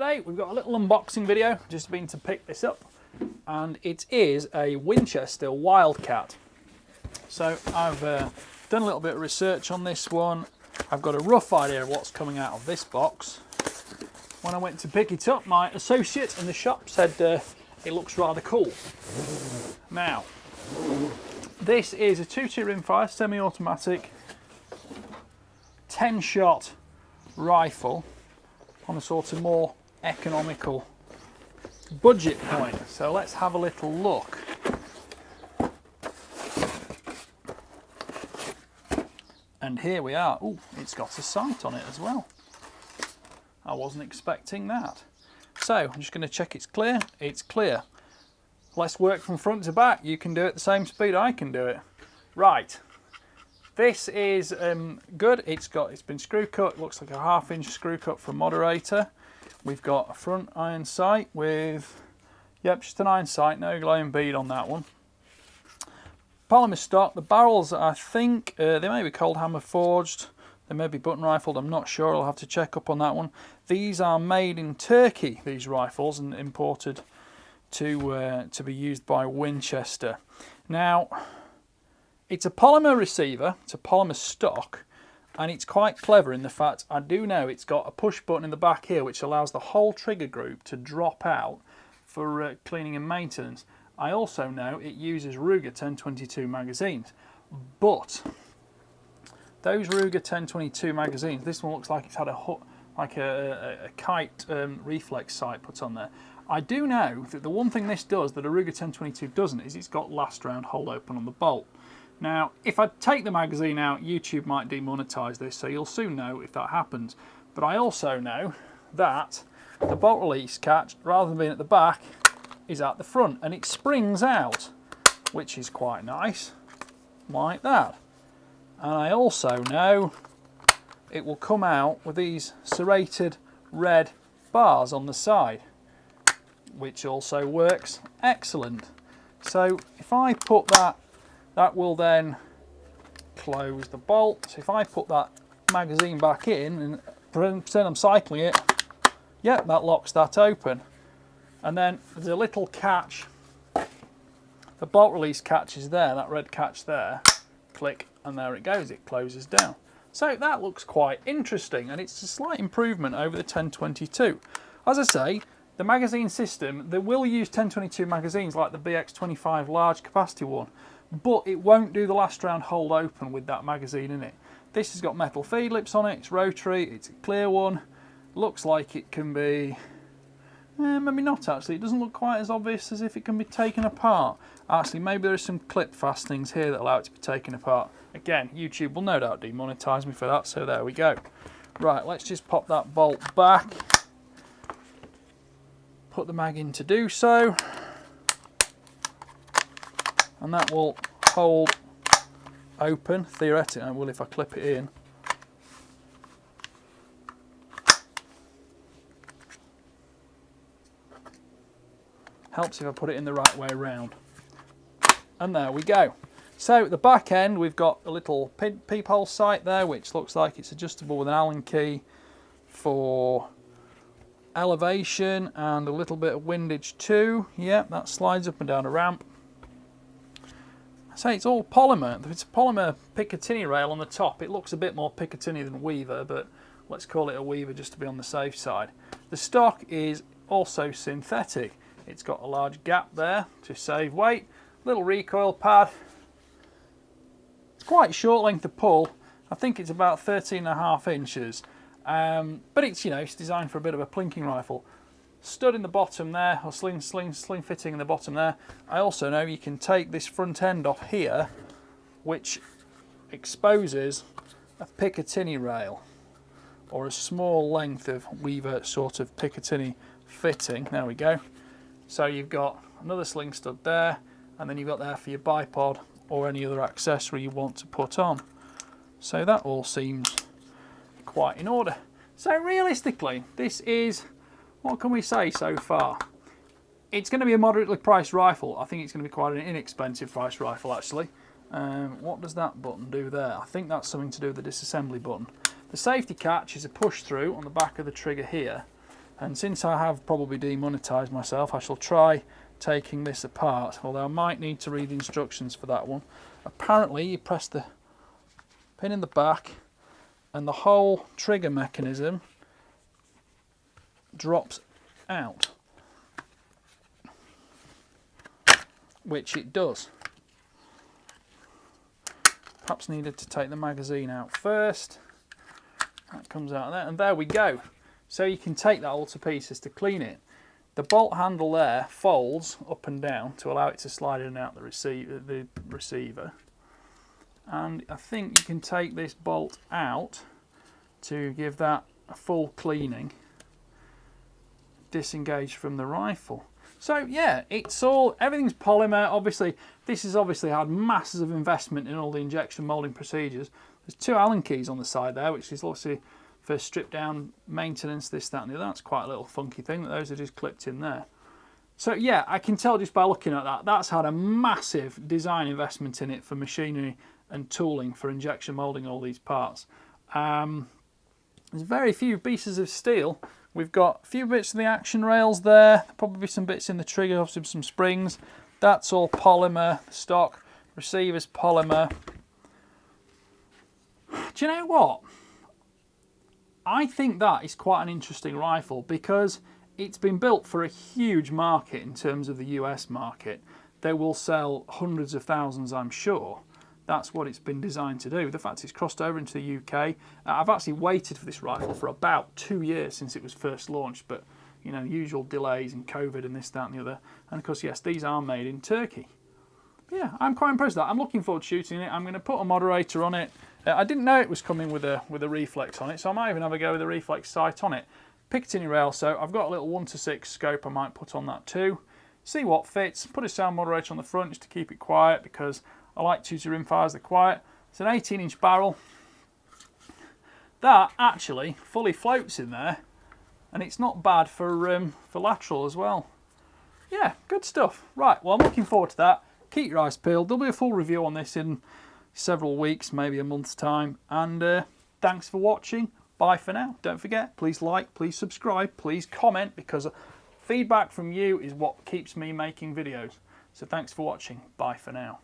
today we've got a little unboxing video, just been to pick this up, and it is a Winchester Wildcat. So I've done a little bit of research on this one. I've got a rough idea of what's coming out of this box. When I went to pick it up, my associate in the shop said it looks rather cool. Now, this is a 2-2 Rimfire semi-automatic 10-shot rifle on a sort of more economical budget point. So let's have a little look. And here we are. Oh, it's got a sight on it as well. I wasn't expecting that. So I'm just going to check it's clear. It's clear. Let's work from front to back. You can do it at the same speed I can do it. Right. This is good. It's been screw cut. It looks like a 1/2-inch screw cut for moderator. We've got a front iron sight with, yep, just an iron sight, no glowing bead on that one. Polymer stock. The barrels, I think, they may be cold hammer forged. They may be button rifled. I'm not sure. I'll have to check up on that one. These are made in Turkey, these rifles, and imported to be used by Winchester. Now, it's a polymer receiver, it's a polymer stock, and it's quite clever in the fact I do know it's got a push button in the back here which allows the whole trigger group to drop out for cleaning and maintenance. I also know it uses Ruger 1022 magazines, but those Ruger 1022 magazines, this one looks like it's had a kite reflex sight put on there. I do know that the one thing this does that a Ruger 1022 doesn't is it's got last round hold open on the bolt. Now, if I take the magazine out, YouTube might demonetize this, so you'll soon know if that happens. But I also know that the bolt release catch, rather than being at the back, is at the front, and it springs out, which is quite nice, like that. And I also know it will come out with these serrated red bars on the side, which also works excellent. So if I put that will then close the bolt. So if I put that magazine back in and pretend I'm cycling it, yep, that locks that open. And then there's a little catch. The bolt release catch is there, that red catch there. Click, and there it goes, it closes down. So that looks quite interesting, and it's a slight improvement over the 1022. As I say, the magazine system, they will use 1022 magazines like the BX25 large capacity one, but it won't do the last round hold open with that magazine in it. This has got metal feed lips on it, it's rotary, it's a clear one. Looks like it can be, maybe not actually, it doesn't look quite as obvious as if it can be taken apart. Actually, maybe there are some clip fastenings here that allow it to be taken apart. Again, YouTube will no doubt demonetize me for that, so there we go. Right, let's just pop that bolt back. Put the mag in to do so. And that will hold open, theoretically. I will if I clip it in. Helps if I put it in the right way around. And there we go. So at the back end we've got a little peephole sight there, which looks like it's adjustable with an Allen key for elevation and a little bit of windage too. Yep, that slides up and down a ramp. So it's all polymer. It's a polymer Picatinny rail on the top. It looks a bit more Picatinny than Weaver, but let's call it a Weaver just to be on the safe side. The stock is also synthetic. It's got a large gap there to save weight. Little recoil pad. It's quite a short length of pull. I think it's about 13.5 inches. But it's, you know, it's designed for a bit of a plinking rifle. Stud in the bottom there, or sling fitting in the bottom there. I also know you can take this front end off here, which exposes a Picatinny rail, or a small length of Weaver sort of Picatinny fitting. There we go. So you've got another sling stud there, and then you've got there for your bipod or any other accessory you want to put on. So that all seems quite in order. So realistically, this is, what can we say so far? It's going to be a moderately priced rifle. I think it's going to be quite an inexpensive priced rifle actually. What does that button do there? I think that's something to do with the disassembly button. The safety catch is a push through on the back of the trigger here. And since I have probably demonetised myself, I shall try taking this apart, although I might need to read the instructions for that one. Apparently you press the pin in the back and the whole trigger mechanism drops out, which it does. Perhaps needed to take the magazine out first. That comes out of there, and there we go. So you can take that all to pieces to clean it. The bolt handle there folds up and down to allow it to slide in and out the receiver. And I think you can take this bolt out to give that a full cleaning, disengaged from the rifle. So yeah, it's all, everything's polymer. Obviously, this has obviously had masses of investment in all the injection moulding procedures. There's 2 Allen keys on the side there, which is obviously for strip down maintenance, this, that and the other. That's quite a little funky thing that those are just clipped in there. So yeah, I can tell just by looking at that, that's had a massive design investment in it for machinery and tooling for injection moulding all these parts. There's very few pieces of steel. We've got a few bits of the action rails there, probably some bits in the trigger, obviously some springs. That's all polymer, stock, receiver's polymer. Do you know what? I think that is quite an interesting rifle because it's been built for a huge market in terms of the US market. They will sell hundreds of thousands, I'm sure. That's what it's been designed to do. The fact it's crossed over into the UK. I've actually waited for this rifle for about 2 years since it was first launched, but you know, usual delays and COVID and this, that and the other. And of course, yes, these are made in Turkey. But yeah, I'm quite impressed with that. I'm looking forward to shooting it. I'm going to put a moderator on it. I didn't know it was coming with a reflex on it, so I might even have a go with a reflex sight on it. Picatinny rail, so I've got a little 1:6 scope I might put on that too. See what fits. Put a sound moderator on the front just to keep it quiet because I like to use the Rimfires, they're quiet. It's an 18-inch barrel. That actually fully floats in there, and it's not bad for lateral as well. Yeah, good stuff. Right, well, I'm looking forward to that. Keep your eyes peeled. There'll be a full review on this in several weeks, maybe a month's time. And thanks for watching. Bye for now. Don't forget, please like, please subscribe, please comment, because feedback from you is what keeps me making videos. So thanks for watching. Bye for now.